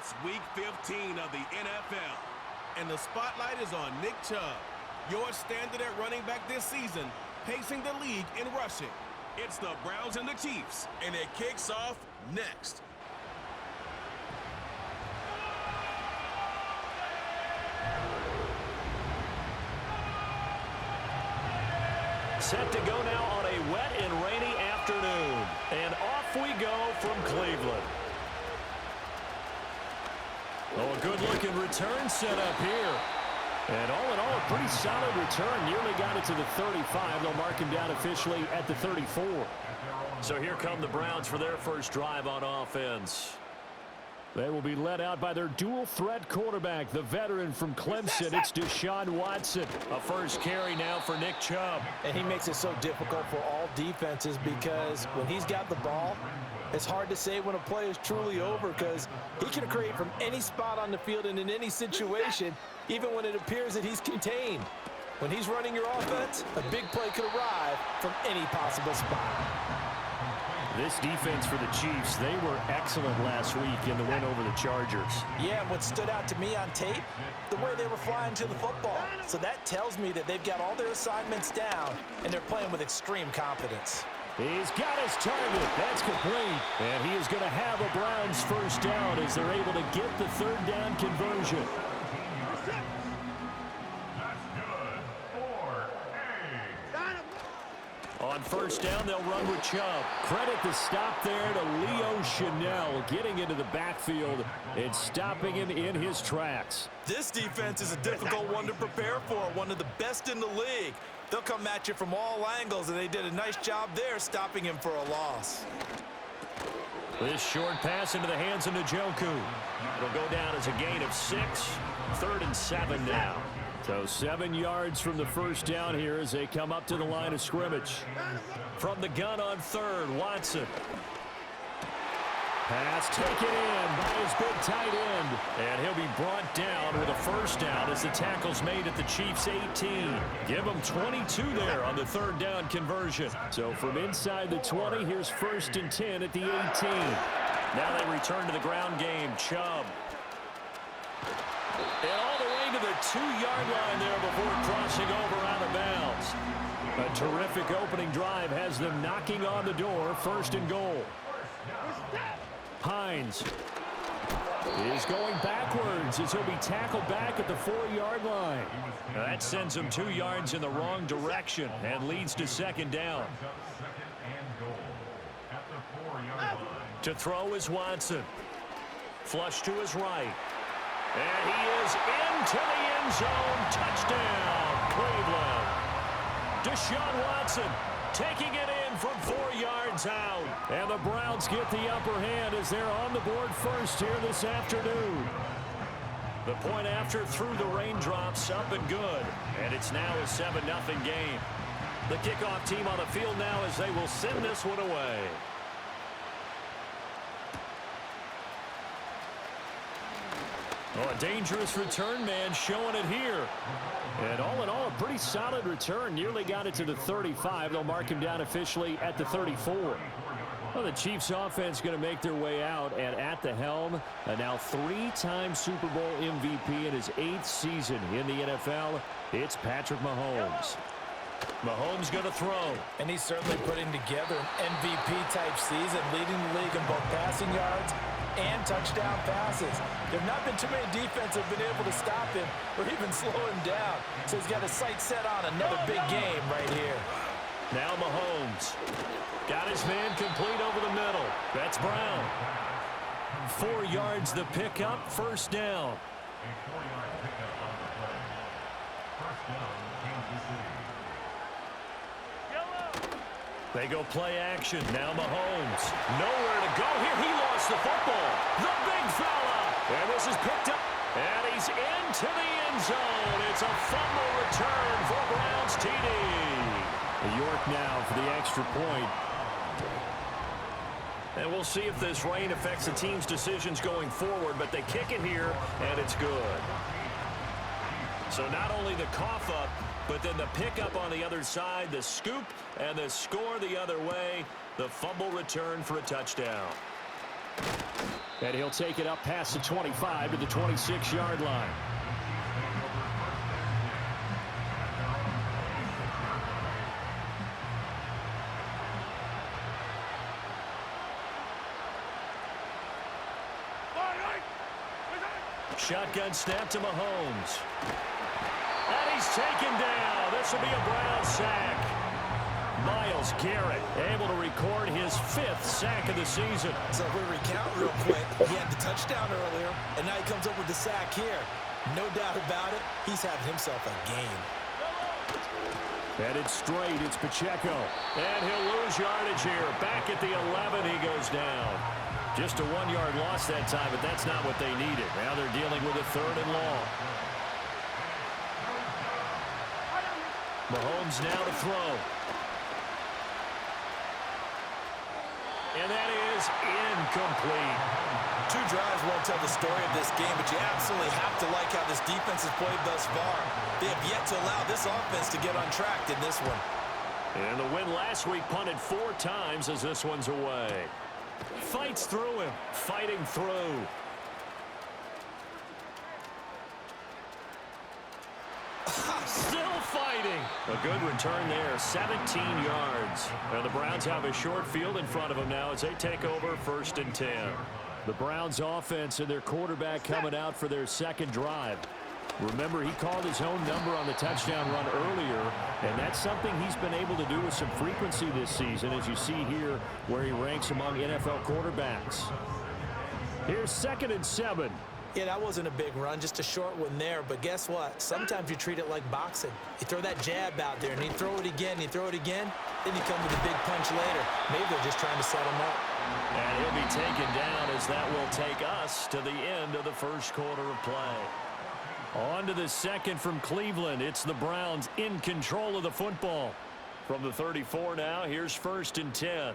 It's Week 15 of the NFL, and the spotlight is on Nick Chubb, your standard at running back this season, pacing the league in rushing. It's the Browns and the Chiefs, and it kicks off next. Set to go now on a wet and rainy afternoon. And off we go from Cleveland. Oh, a good-looking return set up here. And all in all, a pretty solid return. Nearly got it to the 35. They'll mark him down officially at the 34. So here come the Browns for their first drive on offense. They will be led out by their dual-threat quarterback, the veteran from Clemson. It's Deshaun Watson. A first carry now for Nick Chubb. And he makes it so difficult for all defenses because when he's got the ball, it's hard to say when a play is truly over because he can create from any spot on the field and in any situation, even when it appears that he's contained. When he's running your offense, a big play could arrive from any possible spot. This defense for the Chiefs, they were excellent last week in the win over the Chargers. Yeah, and what stood out to me on tape, the way they were flying to the football. So that tells me that they've got all their assignments down, and they're playing with extreme confidence. He's got his target. That's complete. And he is going to have a Browns first down as they're able to get the third down conversion. On first down, they'll run with Chubb. Credit the stop there to Leo Chanel, getting into the backfield and stopping him in his tracks. This defense is a difficult one to prepare for, one of the best in the league. They'll come at you from all angles, and they did a nice job there stopping him for a loss. This short pass into the hands of Njoku. It'll go down as a gain of 6, 3rd and 7 now. So 7 yards from the first down here as they come up to the line of scrimmage. From the gun on third, Watson. Pass taken in by his big tight end. And he'll be brought down with a first down as the tackle's made at the Chiefs' 18. Give them 22 there on the third down conversion. So from inside the 20, here's 1st and 10 at the 18. Now they return to the ground game. Chubb. And all the way to the 2-yard line there before crossing over out of bounds. A terrific opening drive has them knocking on the door. 1st and goal. Hines is going backwards as he'll be tackled back at the 4-yard line. Now that sends him 2 yards in the wrong direction and leads to 2nd down. To throw is Watson. Flush to his right. And he is into the end zone. Touchdown, Cleveland. Deshaun Watson taking it in from 4 yards out. And the Browns get the upper hand as they're on the board first here this afternoon. The point after through the raindrops, up and good. And it's now a 7-0 game. The kickoff team on the field now as they will send this one away. Oh, a dangerous return man showing it here. And all in all, a pretty solid return. Nearly got it to the 35. They'll mark him down officially at the 34. Well, the Chiefs offense going to make their way out, and at the helm, a now 3-time Super Bowl MVP in his 8th season in the NFL, it's Patrick Mahomes. Mahomes going to throw. And he's certainly putting together an MVP-type season, leading the league in both passing yards and touchdown passes. There have not been too many defenses that have been able to stop him or even slow him down. So he's got his sights set on another big game right here. Now Mahomes. Got his man complete over the middle. That's Brown. 4 yards the pickup, 1st down. They go play action. Now Mahomes. Nowhere to go here. He lost the football. The big fella. And this is picked up. And he's into the end zone. It's a fumble return for Browns TD. York now for the extra point. And we'll see if this rain affects the team's decisions going forward, but they kick it here, and it's good. So not only the cough up, but then the pickup on the other side, the scoop, and the score the other way. The fumble return for a touchdown. And he'll take it up past the 25 to the 26-yard line. Shotgun snap to Mahomes. And he's taken down. This will be a Brown sack. Myles Garrett able to record his 5th sack of the season. So if we recount real quick, he had the touchdown earlier, and now he comes up with the sack here. No doubt about it, he's having himself a game. Headed straight, it's Pacheco. And he'll lose yardage here. Back at the 11, he goes down. Just a 1-yard loss that time, but that's not what they needed. Now they're dealing with a 3rd and long. Mahomes now to throw. And that is incomplete. 2 drives won't tell the story of this game, but you absolutely have to like how this defense has played thus far. They have yet to allow this offense to get untracked in this one. And the win last week punted 4 times as this one's away. Fights through him, fighting through. Still fighting. A good return there, 17 yards. And the Browns have a short field in front of them now as they take over 1st and 10. The Browns offense and their quarterback coming out for their 2nd drive. Remember, he called his own number on the touchdown run earlier, and that's something he's been able to do with some frequency this season, as you see here where he ranks among NFL quarterbacks. Here's 2nd and 7. Yeah, that wasn't a big run, just a short one there. But guess what? Sometimes you treat it like boxing. You throw that jab out there, and you throw it again, you throw it again, then you come with a big punch later. Maybe they're just trying to set him up. And he'll be taken down as that will take us to the end of the 1st quarter of play. On to the 2nd from Cleveland. It's the Browns in control of the football. From the 34 now, here's 1st and 10.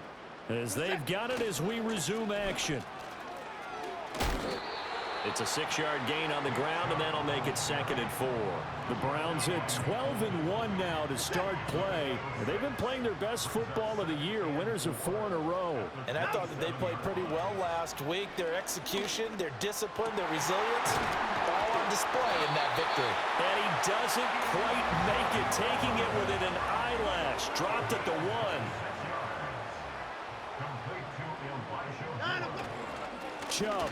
As they've got it as we resume action. It's a 6-yard gain on the ground, and that'll make it 2nd and 4. The Browns at 12-1 now to start play. They've been playing their best football of the year, winners of 4 in a row. And I thought that they played pretty well last week. Their execution, their discipline, their resilience, all on display in that victory. And he doesn't quite make it, taking it within an eyelash. Dropped at the 1. Chubb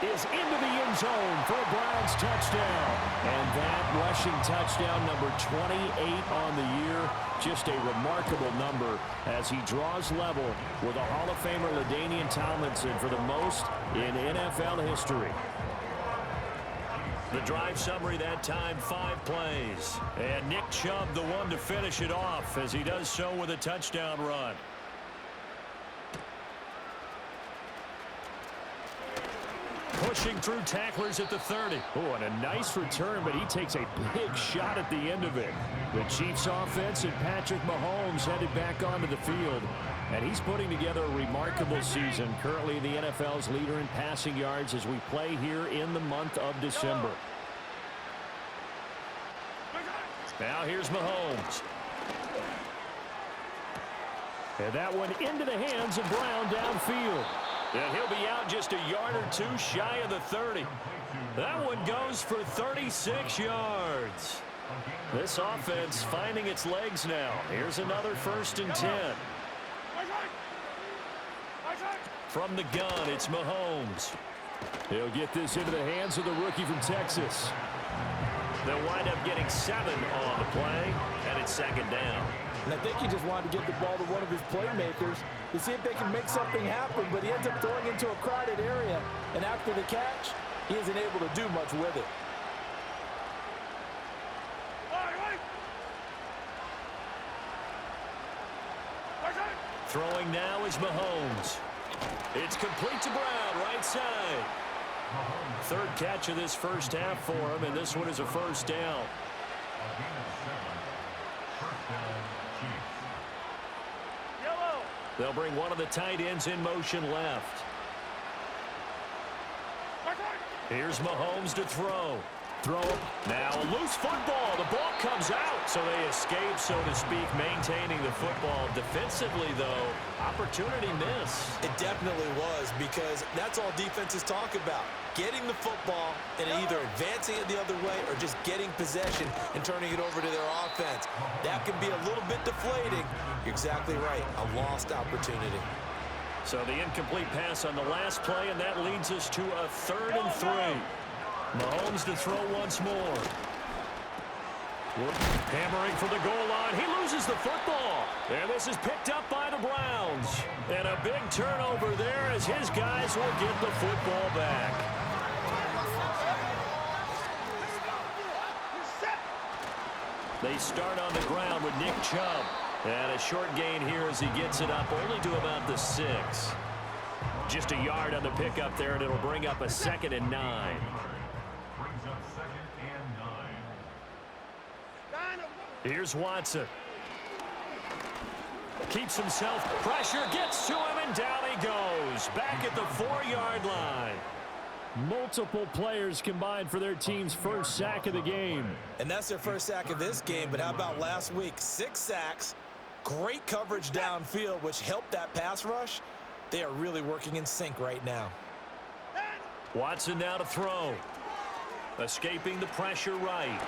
is into the end zone for a Browns touchdown. And that rushing touchdown, number 28 on the year, just a remarkable number as he draws level with a Hall of Famer LaDainian Tomlinson for the most in NFL history. The drive summary that time, 5 plays. And Nick Chubb the one to finish it off as he does so with a touchdown run. Pushing through tacklers at the 30. Oh, and a nice return, but he takes a big shot at the end of it. The Chiefs offense and Patrick Mahomes headed back onto the field. And he's putting together a remarkable season. Currently the NFL's leader in passing yards as we play here in the month of December. Now here's Mahomes. And that one into the hands of Brown downfield. And he'll be out just a yard or 2 shy of the 30. That one goes for 36 yards. This offense finding its legs now. Here's another 1st and 10. From the gun, it's Mahomes. He'll get this into the hands of the rookie from Texas. They'll wind up getting 7 on the play, and it's 2nd down. And I think he just wanted to get the ball to one of his playmakers to see if they can make something happen, but he ends up throwing into a crowded area, and after the catch, he isn't able to do much with it. Throwing now is Mahomes. It's complete to Brown, right side. 3rd catch of this first half for him, and this one is a 1st down. They'll bring one of the tight ends in motion left. Here's Mahomes to throw. throw. Now a loose football. The ball comes out. So they escape, so to speak, maintaining the football. Defensively, though, opportunity miss. It definitely was, because that's all defenses talk about. Getting the football and either advancing it the other way or just getting possession and turning it over to their offense. That can be a little bit deflating. You're exactly right. A lost opportunity. So the incomplete pass on the last play, and that leads us to a 3rd and 3. Mahomes to throw once more. Hammering for the goal line. He loses the football. And this is picked up by the Browns. And a big turnover there as his guys will get the football back. They start on the ground with Nick Chubb. And a short gain here as he gets it up only to about the 6. Just a yard on the pickup there, and it'll bring up a 2nd and 9. Here's Watson. Keeps himself. Pressure gets to him, and down he goes. Back at the 4-yard line. Multiple players combined for their team's first sack of the game. And that's their first sack of this game, but how about last week? 6 sacks, great coverage downfield, which helped that pass rush. They are really working in sync right now. Watson now to throw. Escaping the pressure right.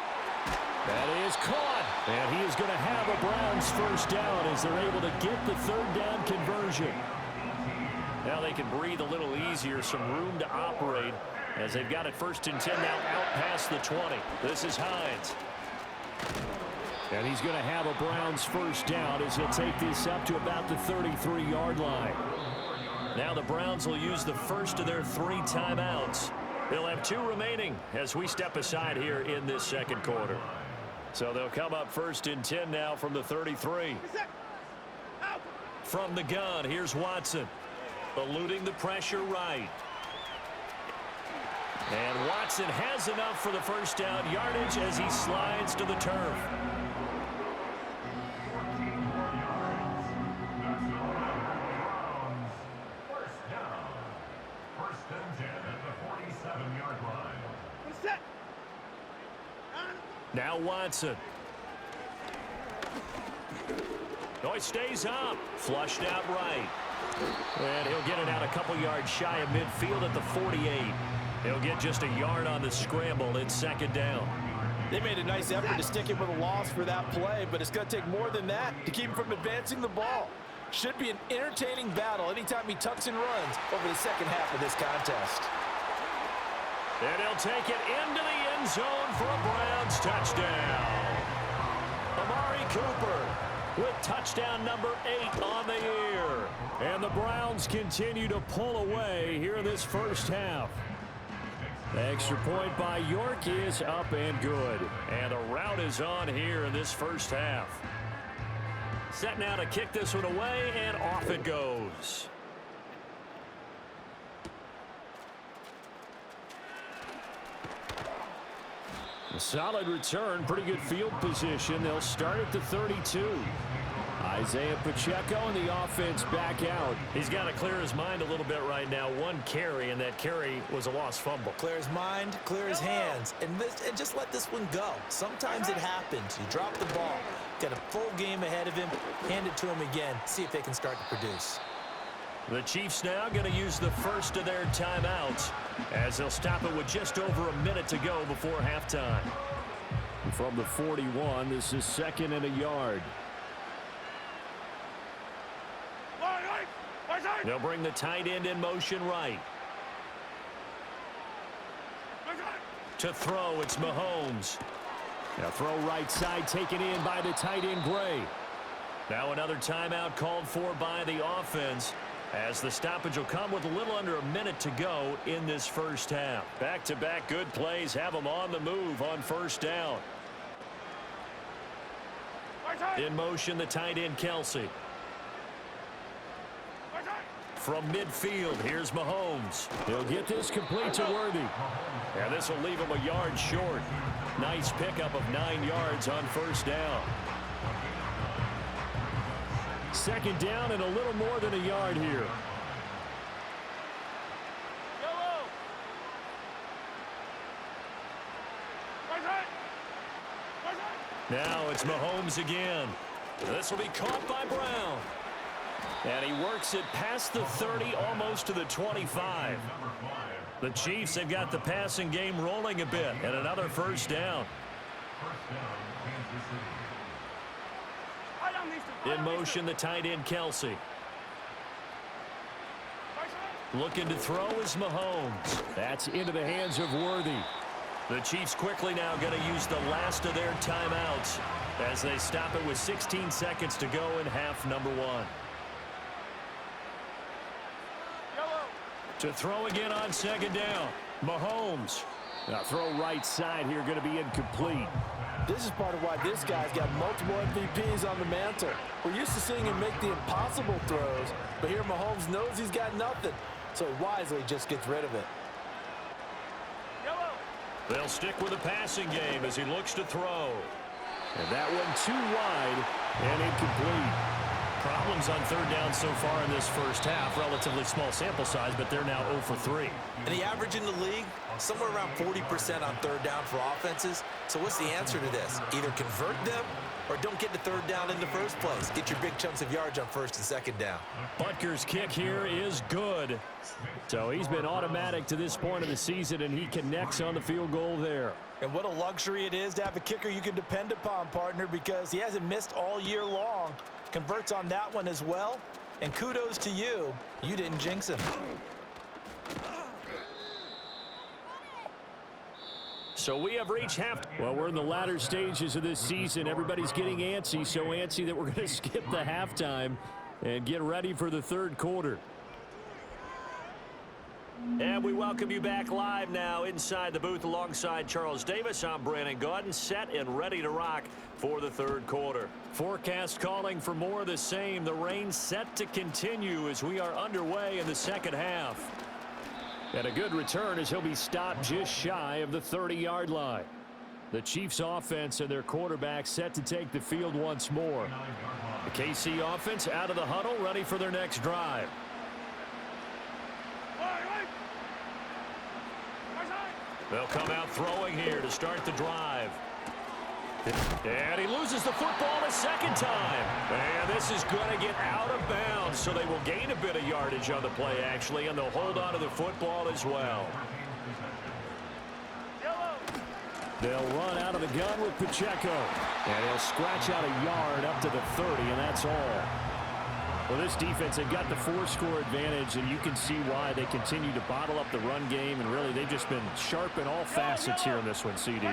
That is caught. And he is going to have a Browns first down as they're able to get the 3rd down conversion. Now they can breathe a little easier, some room to operate as they've got it 1st and 10 now out past the 20. This is Hines. And he's going to have a Browns first down as he'll take this up to about the 33-yard line. Now the Browns will use the first of their 3 timeouts. They'll have 2 remaining as we step aside here in this 2nd quarter. So they'll come up 1st and 10 now from the 33. From the gun, here's Watson. Eluding the pressure right. And Watson has enough for the first down yardage as he slides to the turf. Now Watson. No, he stays up. Flushed out right. And he'll get it out a couple yards shy of midfield at the 48. He'll get just a yard on the scramble. It's 2nd down. They made a nice effort to stick him with a loss for that play, but it's going to take more than that to keep him from advancing the ball. Should be an entertaining battle anytime he tucks and runs over the 2nd half of this contest. And he'll take it into the end zone for a Browns touchdown. Amari Cooper with touchdown number 8 on the year. And the Browns continue to pull away here in this first half. The extra point by York is up and good. And the route is on here in this first half. Set now to kick this one away, and off it goes. A solid return, pretty good field position. They'll start at the 32. Isaiah Pacheco and the offense back out. He's got to clear his mind a little bit right now. 1 carry, and that carry was a lost fumble. Clear his mind, clear his hands, and just let this one go. Sometimes it happens. You drop the ball, got a full game ahead of him, hand it to him again, see if they can start to produce. The Chiefs now going to use the first of their timeouts as they'll stop it with just over a minute to go before halftime. From the 41, this is 2nd and a yard. They'll bring the tight end in motion right. To throw, it's Mahomes. Now throw right side taken in by the tight end Gray. Now another timeout called for by the offense as the stoppage will come with a little under a minute to go in this first half. Back-to-back good plays have them on the move on first down. In motion, the tight end Kelsey. From midfield, here's Mahomes. He'll get this complete to Worthy. And this will leave him a yard short. Nice pickup of 9 yards on first down. 2nd down and a little more than a yard here. Now it's Mahomes again. This will be caught by Brown. And he works it past the 30, almost to the 25. The Chiefs have got the passing game rolling a bit, and another first down. In motion, the tight end, Kelsey. Looking to throw is Mahomes. That's into the hands of Worthy. The Chiefs quickly now going to use the last of their timeouts as they stop it with 16 seconds to go in half number 1. To throw again on second down. Mahomes. Now throw right side here, going to be incomplete. This is part of why this guy's got multiple MVPs on the mantle. We're used to seeing him make the impossible throws, but here Mahomes knows he's got nothing, so he wisely just gets rid of it. They'll stick with the passing game as he looks to throw. And that one too wide and incomplete. Problems on third down so far in this first half. Relatively small sample size, but they're now 0 for 3. And the average in the league, somewhere around 40% on third down for offenses. So what's the answer to this? Either convert them or don't get to third down in the first place. Get your big chunks of yards on first and second down. Butker's kick here is good. So he's been automatic to this point of the season, and he connects on the field goal there. And what a luxury it is to have a kicker you can depend upon, partner, because he hasn't missed all year long. Converts on that one as well. And kudos to you. You didn't jinx him. So we have reached half. Well, we're in the latter stages of this season. Everybody's getting antsy, so antsy that we're going to skip the halftime and get ready for the third quarter. And we welcome you back live now inside the booth alongside Charles Davis. I'm Brandon Gaudin, set and ready to rock for the third quarter. Forecast calling for more of the same. The rain set to continue as we are underway in the second half. And a good return as he'll be stopped just shy of the 30-yard line. The Chiefs offense and their quarterback set to take the field once more. The KC offense out of the huddle, ready for their next drive. They'll come out throwing here to start the drive. And he loses the football a second time. And this is going to get out of bounds, so they will gain a bit of yardage on the play, actually, and they'll hold on to the football as well. They'll run out of the gun with Pacheco. And he'll scratch out a yard up to the 30, and that's all. Well, this defense, they've got the 4-score advantage, and you can see why they continue to bottle up the run game, and really they've just been sharp in all facets here in this one, CD.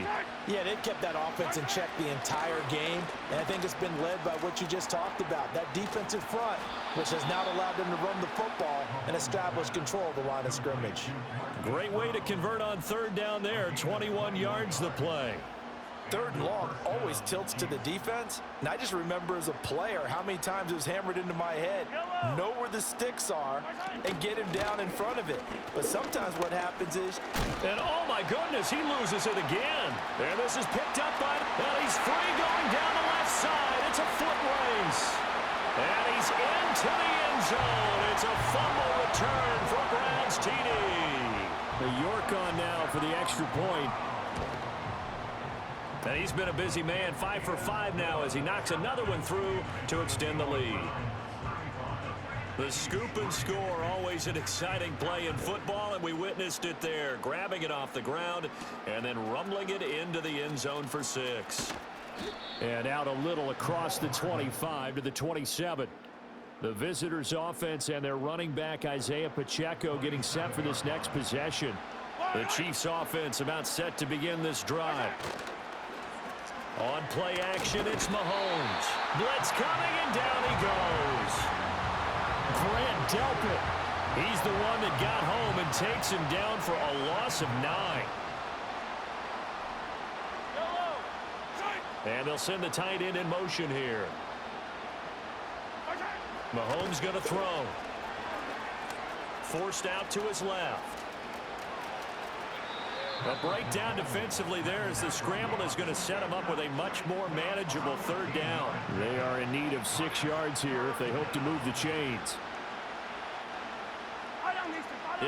Yeah, they've kept that offense in check the entire game, and I think it's been led by what you just talked about, that defensive front, which has now allowed them to run the football and establish control of the line of scrimmage. Great way to convert on third down there, 21 yards the play. Third and long always tilts to the defense. And I just remember as a player how many times it was hammered into my head. Know where the sticks are and get him down in front of it. But sometimes what happens is... And oh my goodness, he loses it again. And this is picked up by... And he's free going down the left side. It's a foot race. And he's into the end zone. It's a fumble return for Browns TD. The York on now for the extra point. And he's been a busy man, 5 for 5 now as he knocks another one through to extend the lead. The scoop and score, always an exciting play in football, and we witnessed it there, grabbing it off the ground and then rumbling it into the end zone for 6. And out a little across the 25 to the 27. The visitors' offense and their running back, Isaiah Pacheco, getting set for this next possession. The Chiefs' offense about set to begin this drive. On play action, it's Mahomes. Blitz coming, and down he goes. Grant Delpit. He's the one that got home and takes him down for a loss of 9. And they'll send the tight end in motion here. Mahomes going to throw. Forced out to his left. A breakdown defensively there as the scramble is going to set him up with a much more manageable third down. They are in need of 6 yards here if they hope to move the chains.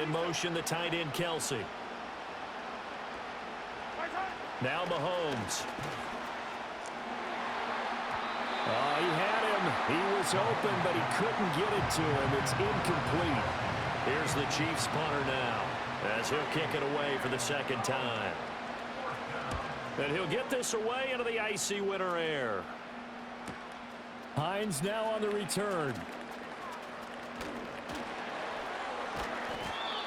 In motion, the tight end, Kelsey. Now Mahomes. He was open, but he couldn't get it to him. It's incomplete. Here's the Chiefs punter now, as he'll kick it away for the second time. And he'll get this away into the icy winter air. Hines now on the return.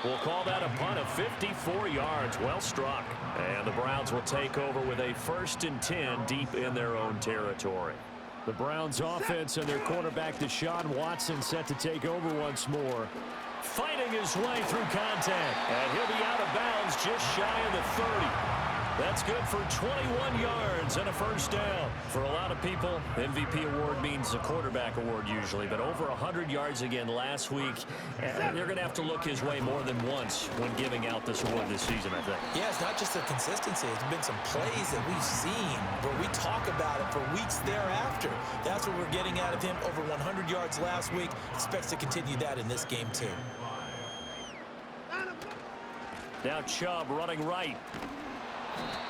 We'll call that a punt of 54 yards. Well struck. And the Browns will take over with a 1st and 10 deep in their own territory. The Browns offense and their quarterback Deshaun Watson set to take over once more. Fighting his way through contact. And he'll be out of bounds just shy of the 30. That's good for 21 yards and a first down. For a lot of people, MVP award means a quarterback award usually, but over 100 yards again last week, and they're going to have to look his way more than once when giving out this award this season, I think. Yeah, it's not just the consistency. It's been some plays that we've seen where we talk about it for weeks thereafter. That's what we're getting out of him. Over 100 yards last week. Expects to continue that in this game, too. Now Chubb running right.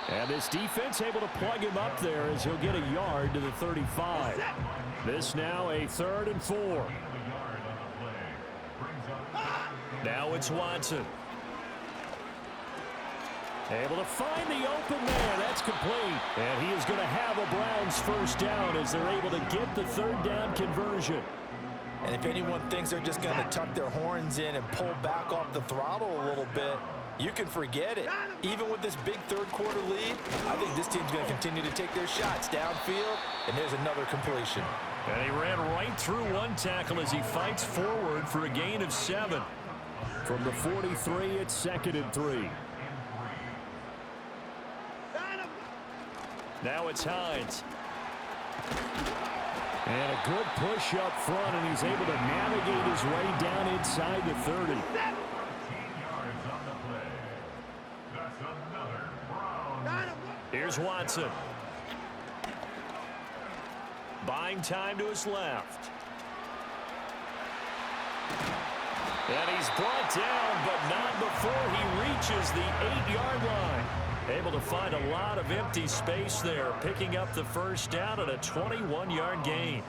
And this defense able to plug him up there as he'll get a yard to the 35. This now a 3rd and 4. Now it's Watson. Able to find the open man. That's complete. And he is going to have a Browns first down as they're able to get the 3rd down conversion. And if anyone thinks they're just going to tuck their horns in and pull back off the throttle a little bit, you can forget it. Even with this big third-quarter lead, I think this team's going to continue to take their shots downfield, and there's another completion. And he ran right through one tackle as he fights forward for a gain of 7. From the 43, it's 2nd and 3. Now it's Hines. And a good push up front, and he's able to navigate his way down inside the 30. Here's Watson. Buying time to his left. And he's brought down, but not before he reaches the 8-yard line. Able to find a lot of empty space there, picking up the first down at a 21-yard gain.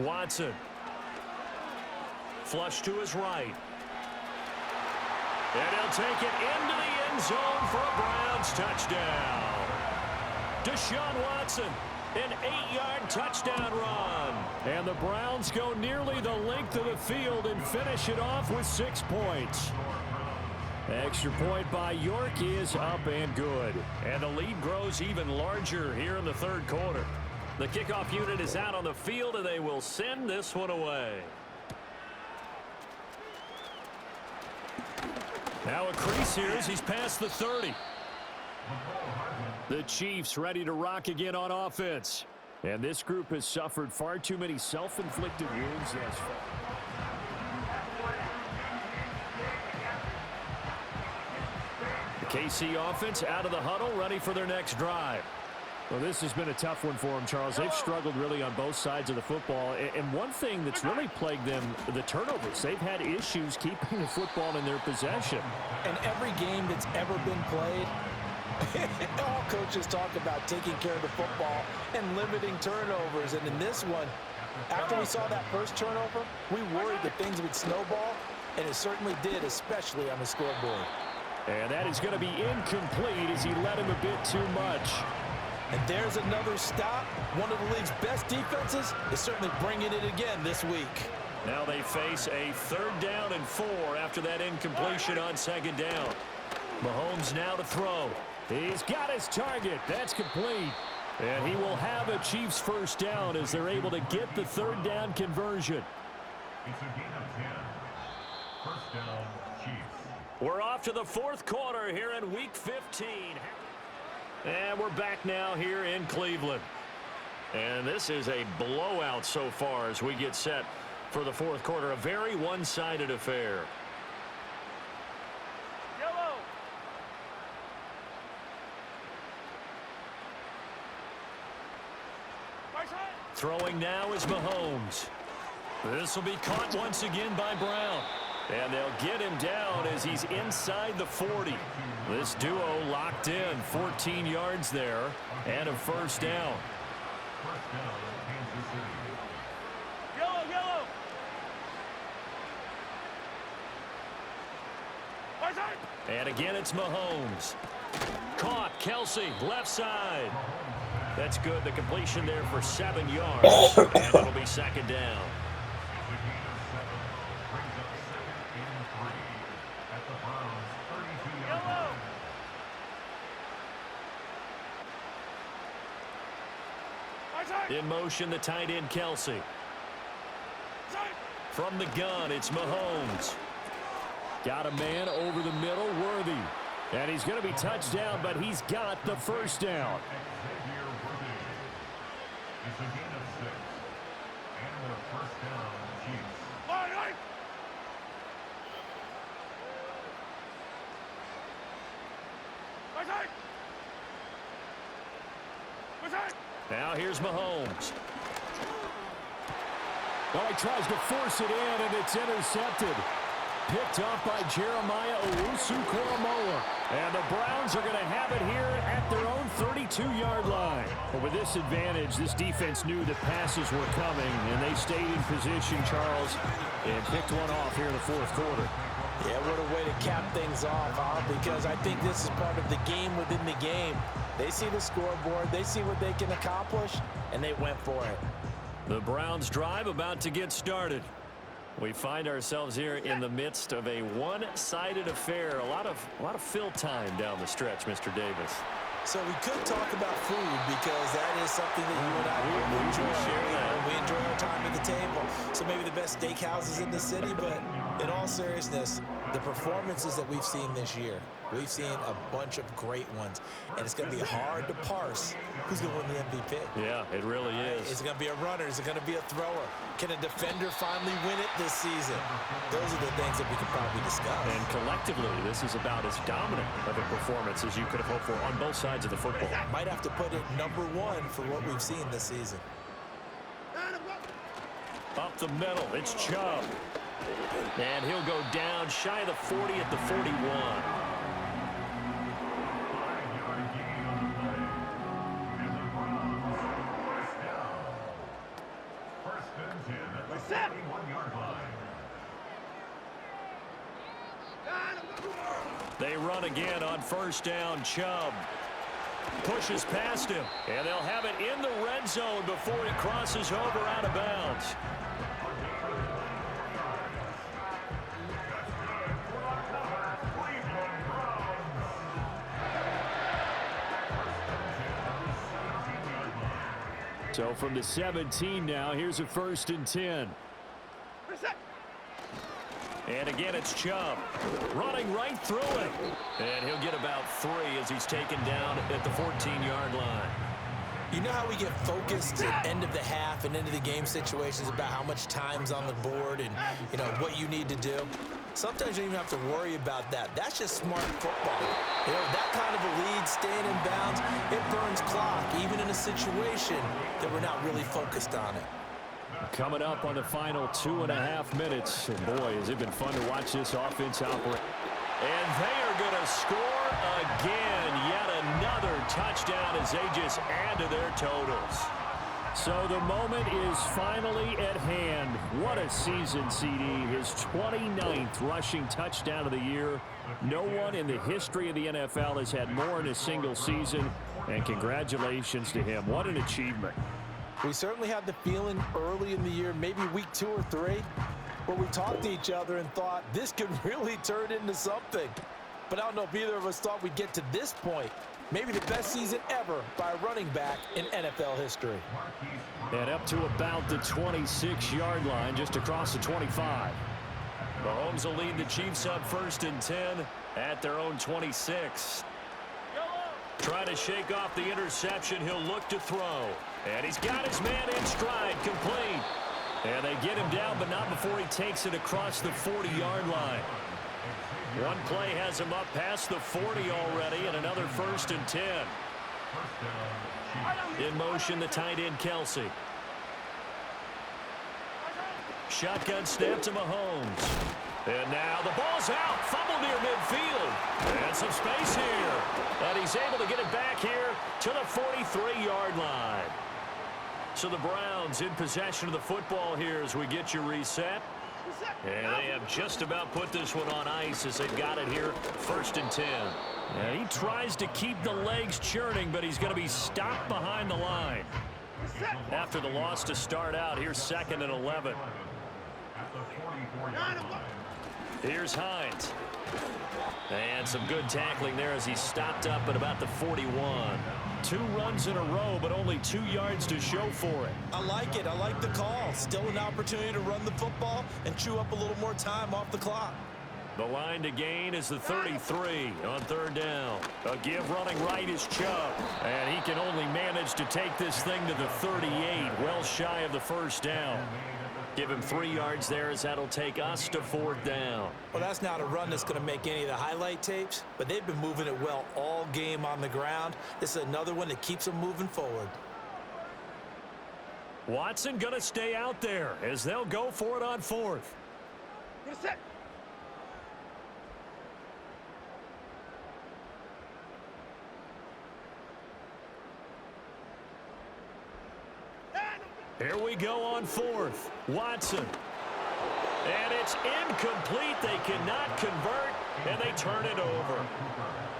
Watson. Flush to his right. And he'll take it into the end zone for a Browns touchdown. Deshaun Watson, an 8-yard touchdown run. And the Browns go nearly the length of the field and finish it off with 6 points. Extra point by York is up and good. And the lead grows even larger here in the 3rd quarter. The kickoff unit is out on the field, and they will send this one away. Now a crease here as he's past the 30. The Chiefs ready to rock again on offense. And this group has suffered far too many self-inflicted wounds thus far. The KC offense out of the huddle, ready for their next drive. Well, this has been a tough one for them, Charles. They've struggled really on both sides of the football. And one thing that's really plagued them, the turnovers. They've had issues keeping the football in their possession. And every game that's ever been played, all coaches talk about taking care of the football and limiting turnovers. And in this one, after we saw that first turnover, we worried that things would snowball, and it certainly did, especially on the scoreboard. And that is going to be incomplete as he led him a bit too much. And there's another stop. One of the league's best defenses is certainly bringing it again this week. Now they face a 3rd down and 4 after that incompletion on 2nd down. Mahomes now to throw. He's got his target. That's complete. And he will have a Chiefs first down as they're able to get the 3rd down conversion. It's a gain of 10. First down, Chiefs. We're off to the 4th quarter here in Week 15. And we're back now here in Cleveland. And this is a blowout so far as we get set for the 4th quarter. A very one-sided affair. Yellow. Throwing now is Mahomes. This will be caught once again by Brown. And they'll get him down as he's inside the 40. This duo locked in, 14 yards there, and a first down. Yellow, yellow. And again, it's Mahomes. Caught. Kelsey, left side. That's good. The completion there for 7 yards. And it'll be second down. In motion, the tight end, Kelsey. From the gun, it's Mahomes. Got a man over the middle, Worthy. And he's going to be touched down, but he's got the first down. Now here's Mahomes. Well, he tries to force it in, and it's intercepted. Picked off by Jeremiah Owusu-Koramoah. And the Browns are going to have it here at their own 32-yard line. Well, with this advantage, this defense knew that passes were coming, and they stayed in position, Charles, and picked one off here in the fourth quarter. Yeah, what a way to cap things off, huh? Because I think this is part of the game within the game. They see the scoreboard, they see what they can accomplish, and they went for it. The Browns drive about to get started. We find ourselves here in the midst of a one-sided affair. A lot of fill time down the stretch, Mr. Davis. So we could talk about food because that is something that you and I really enjoy. We enjoy our time at the table. So maybe the best steakhouses in the city, but in all seriousness, the performances that we've seen this year, we've seen a bunch of great ones. And it's going to be hard to parse who's going to win the MVP. Yeah, it really is. Is it going to be a runner? Is it going to be a thrower? Can a defender finally win it this season? Those are the things that we could probably discuss. And collectively, this is about as dominant of a performance as you could have hoped for on both sides of the football. Might have to put it #1 for what we've seen this season. Up the middle, it's Chubb. And he'll go down shy of the 40 at the 41. They run again on first down. Chubb pushes past him, and they'll have it in the red zone before he crosses over out of bounds. So from the 17 now, here's a 1st and 10. And again, it's Chubb running right through it. And he'll get about 3 as he's taken down at the 14-yard line. You know how we get focused at end of the half and end of the game situations about how much time's on the board and, you know, what you need to do? Sometimes you don't even have to worry about that. That's just smart football. You know, that kind of a lead, staying in bounds, it burns clock, even in a situation that we're not really focused on it. Coming up on the final 2.5 minutes. And boy, has it been fun to watch this offense operate. And they are going to score again. Yet another touchdown as they just add to their totals. So the moment is finally at hand. What a season, CD. His 29th rushing touchdown of the year. No one in the history of the NFL has had more in a single season. And congratulations to him. What an achievement. We certainly had the feeling early in the year, maybe week 2 or 3, where we talked to each other and thought this could really turn into something. But I don't know if either of us thought we'd get to this point. Maybe the best season ever by a running back in NFL history. And up to about the 26-yard line, just across the 25. Mahomes will lead the Chiefs up 1st and 10 at their own 26. Trying to shake off the interception. He'll look to throw. And he's got his man in stride, complete. And they get him down, but not before he takes it across the 40-yard line. One play has him up past the 40 already, and another 1st and 10. In motion, the tight end, Kelsey. Shotgun snap to Mahomes. And now the ball's out. Fumble near midfield. And some space here. And he's able to get it back here to the 43-yard line. So the Browns in possession of the football here as we get you reset. And they have just about put this one on ice as they've got it here, 1st and 10. And he tries to keep the legs churning, but he's going to be stopped behind the line. After the loss to start out, here's 2nd and 11. Here's Hines. And some good tackling there as he stopped up at about the 41. 2 runs in a row, but only 2 yards to show for it. I like it. I like the call. Still an opportunity to run the football and chew up a little more time off the clock. The line to gain is the 33 on 3rd down. A give running right is Chubb. And he can only manage to take this thing to the 38, well shy of the 1st down. Give him 3 yards there as that'll take us to 4th down. Well, that's not a run that's going to make any of the highlight tapes, but they've been moving it well all game on the ground. This is another one that keeps them moving forward. Watson going to stay out there as they'll go for it on 4th. Here we go on 4th. Watson. And it's incomplete. They cannot convert, and they turn it over.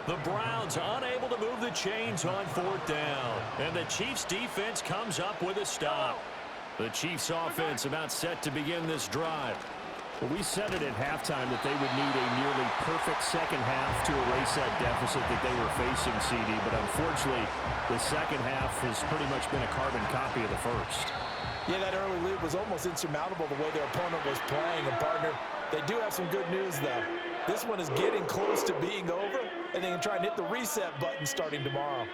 The Browns unable to move the chains on 4th down. And the Chiefs defense comes up with a stop. The Chiefs offense about set to begin this drive. Well, we said it at halftime that they would need a nearly perfect second half to erase that deficit that they were facing, CD. But unfortunately, the second half has pretty much been a carbon copy of the first. Yeah, that early lead was almost insurmountable the way their opponent was playing. And, partner, they do have some good news, though. This one is getting close to being over, and they can try and hit the reset button starting tomorrow.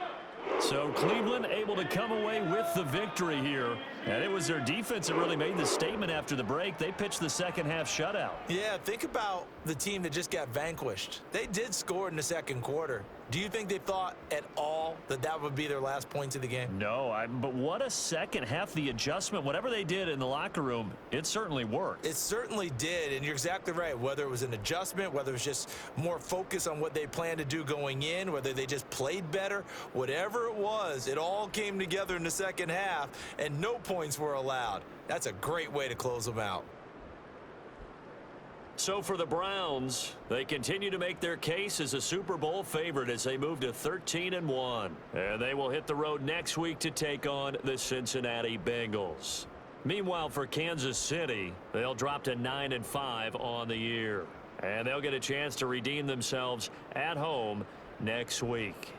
So Cleveland able to come away with the victory here. And it was their defense that really made the statement after the break. They pitched the second half shutout. Yeah, think about the team that just got vanquished. They did score in the 2nd quarter. Do you think they thought at all that that would be their last points of the game? No, but what a second half. The adjustment, whatever they did in the locker room, it certainly worked. It certainly did, and you're exactly right. Whether it was an adjustment, whether it was just more focus on what they planned to do going in, whether they just played better, whatever it was, it all came together in the second half, and no points were allowed. That's a great way to close them out. So for the Browns, they continue to make their case as a Super Bowl favorite as they move to 13-1. And they will hit the road next week to take on the Cincinnati Bengals. Meanwhile, for Kansas City, they'll drop to 9-5 on the year. And they'll get a chance to redeem themselves at home next week.